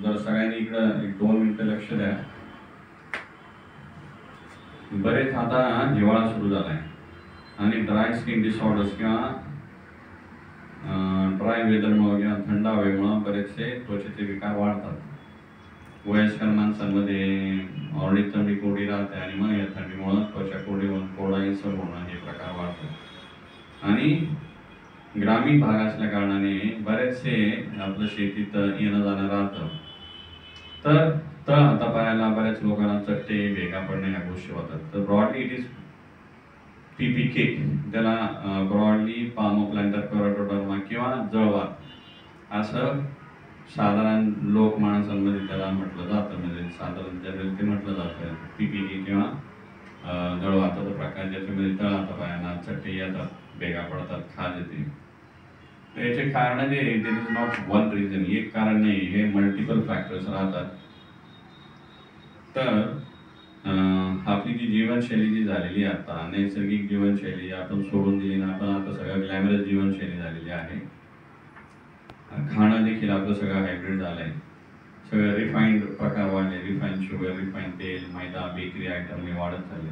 जर सगळ्यांनी इकडं 1-2 मिनिटं लक्ष द्या. बरेच आता हिवाळा सुरू झालाय आणि ड्राय स्किन डिसऑर्डर्स किंवा ड्राय वेदरमुळे किंवा थंड हवेमुळे बरेचसे त्वचेचे विकार वाढतात. वयस्कर माणसांमध्ये ऑलरेडी थंडी कोरडी राहते आणि मग या थंडीमुळे त्वचा कोरडी होऊन कोरडाई सर होणं हे प्रकार वाढतात. आणि ग्रामीण भाग असल्या कारणाने बरेचसे आपलं शेतीत येणं जाणं राहतं. तर हातापायाला बऱ्याच लोकांना चट्टे भेगा पडणे ह्या गोष्टी होतात. तर ब्रॉडली इट इज PPK, त्याला ब्रॉडली पामोप्लांटर केराटोडर्मा किंवा जळवात असं साधारण लोक माणसांमध्ये त्याला म्हटलं जातं. म्हणजे साधारण जनरल ते म्हटलं जातं PPK किंवा जळवाताचा प्रकार, ज्याच्यामध्ये तळ हातापायांना चट्टे येतात, भेगा पडतात, खाज येते. तर याचे कारण जे there is not one reason, एक कारण नाही, हे मल्टिपल फॅक्टर्स राहतात. तर आपली जी जीवनशैली जी झालेली आहे आता, नैसर्गिक जीवनशैली आपण सोडून दिली ना, आपण आता सगळं ग्लॅमरस जीवनशैली झालेली आहे. खाणं देखील आपलं सगळं हायब्रिड झालंय. सगळं रिफाईंड प्रकार वाढले, रिफाईंड शुगर, रिफाईंड तेल, मैदा, बेकरी आयटम हे वाढत झाले.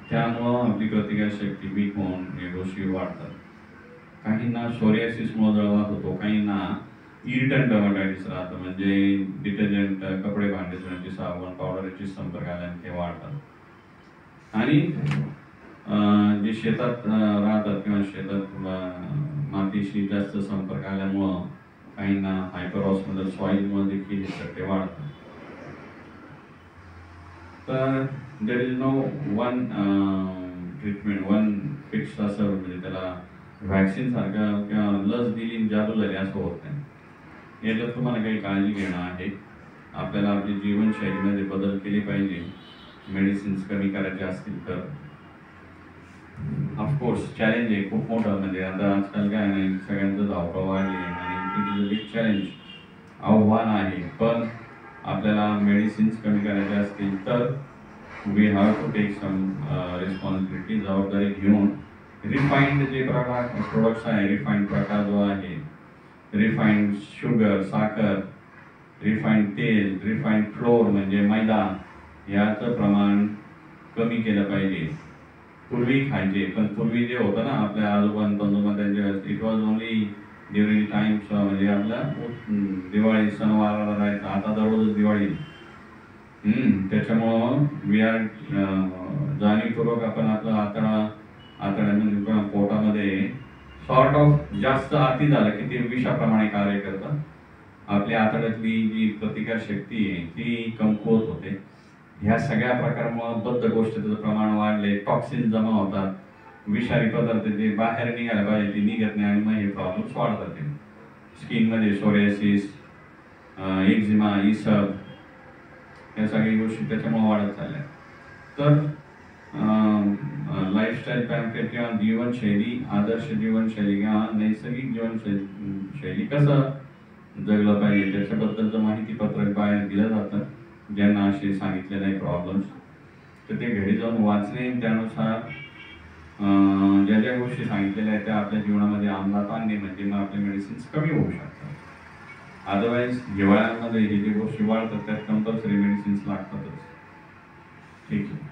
त्यामुळं आपली प्रतिकारशक्ती वीक होऊन या गोष्टी वाढतात. काहींना सोरियासिसमुळे जळवात होतो, काहींना इरिटंट डर्माटायटिस राहतं, म्हणजे डिटर्जंट, कपडे भांडे धुण्याची साबण, पावडरची संपर्क आल्याने ते वाढतात. आणि जे शेतात राहतात किंवा शेतात मातीशी जास्त संपर्क आल्यामुळं काहींना हायपरऑस्मोलर सॉइलमुळे देखील हे चट्टे वाढतात. तर there is no one treatment, one fix असं, म्हणजे त्याला व्हॅक्सिन सारखं किंवा लस दिली जादू झाली असं होत नाही. याच्यात तुम्हाला काही काळजी घेणं आहे. आपल्याला आपली जीवनशैलीमध्ये बदल केले पाहिजे. मेडिसिन्स कमी करायचे असतील तर ऑफकोर्स चॅलेंज आहे खूप मोठं. म्हणजे आता आजकाल काय नाही, सगळ्यांचं धावपळ वाढली आणि it is a big challenge, आव्हान आहे. पण आपल्याला मेडिसिन्स कमी करायचे असतील तर we have to take some responsibility, जबाबदारी घेऊन रिफाईंड जे प्रोडक्ट्स आहे, रिफाईंड प्रकार जो आहे, रिफाईंड शुगर, साखर, रिफाईंड तेल, रिफाईंड फ्लोर म्हणजे मैदा, याचं प्रमाण कमी केलं पाहिजे. पूर्वी खायचे, पण पूर्वी जे होतं ना आपल्या आजोबा त्यांच्या, it was only during times, म्हणजे आपल्या दिवाळी सणवाराला राहायचं. आता दररोज दिवाळी. त्याच्यामुळं वी आर जाणीवपूर्वक आपण आपलं आतड्यामध्ये पोटामध्ये सॉर्ट ऑफ जास्त आती झालं की ते विषाप्रमाणे कार्य करतं. आपल्या आतड्यातली जी प्रतिकार शक्ती आहे ती कमकुवत होते. ह्या सगळ्या प्रकारामुळे बद्धकोष्ठतेचं प्रमाण वाढले, टॉक्सिन जमा होतात, विषारी पदार्थ ते बाहेर निघायला पाहिजे ते निघत नाही आणि मग हे प्रॉब्लेम्स वाढतात. स्किनमध्ये सोरियासिस, एक्झिमा, इसब, या सगळ्या गोष्टी त्याच्यामुळे वाढत चालल्या. तर लाईफस्टाईल पॅम्पलेट किंवा जीवनशैली, आदर्श जीवनशैली किंवा नैसर्गिक जीवनशैली कसं जगलं पाहिजे त्याच्याबद्दलचं माहितीपत्रक बाहेर दिलं जातं. ज्यांना असे सांगितले नाही प्रॉब्लेम्स, तर ते घरी जाऊन वाचणे, त्यानुसार ज्या ज्या गोष्टी सांगितलेल्या आहेत त्या आपल्या जीवनामध्ये अंमलात आणणे, म्हणजे मग आपले मेडिसिन्स कमी होऊ शकतात. अदरवाईज हिवाळ्यामध्ये हे जे गोष्टी वाढतात त्यात कंपल्सरी मेडिसिन्स लागतातच. ठीक आहे.